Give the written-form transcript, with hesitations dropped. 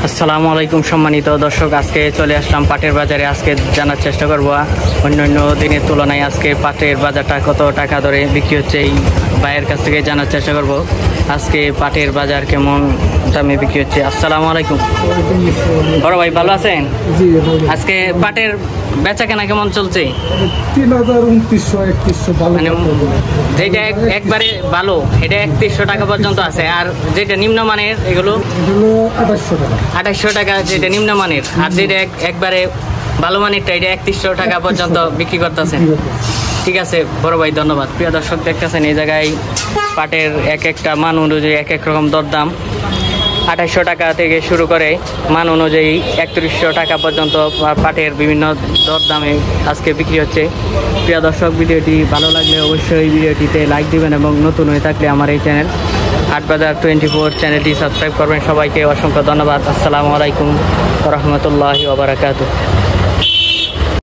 আসসালামু আলাইকুম সম্মানিত দর্শক, আজকে চলে আসলাম পাটের বাজারে। আজকে জানার চেষ্টা করব অন্যান্য দিনের তুলনায় আজকে পাটের বাজারটা কত টাকা ধরে বিক্রি হচ্ছে, এই ভাইয়ের কাছ থেকে জানার চেষ্টা করব আজকে পাটের বাজার কেমন দামে বিক্রি হচ্ছে। আসসালামু আলাইকুম বড় ভাই, ভালো আছেন? আজকে পাটের বেচা কেনা কেমন চলছে? ৩,২৯০-৩১০০ মানে যেটা একবারে ভালো এটা ৩১০০ টাকা পর্যন্ত আছে, আর যেটা নিম্নমানের এগুলো ২৮০০ টাকা যেটা নিম্নমানের, আর যেটা একবারে ভালো মানেরটা এটা ৩১০০ টাকা পর্যন্ত বিক্রি করতেছেন। ঠিক আছে বড় ভাই, ধন্যবাদ। প্রিয় দর্শক, দেখতেছেন এই জায়গায় পাটের এক একটা মান অনুযায়ী এক এক রকম দরদাম। ২৮০০ টাকা থেকে শুরু করে মান অনুযায়ী ৩১০০ টাকা পর্যন্ত পাটের বিভিন্ন দরদামে আজকে বিক্রি হচ্ছে। প্রিয় দর্শক, ভিডিওটি ভালো লাগলে অবশ্যই ভিডিওটিতে লাইক দিবেন এবং নতুন হয়ে থাকলে আমার এই চ্যানেল হাটবাজার 24 চ্যানেলটি সাবস্ক্রাইব করবেন। সবাইকে অসংখ্য ধন্যবাদ। আসসালামু আলাইকুম ওয়া রাহমাতুল্লাহি ওয়া বারাকাতুহু।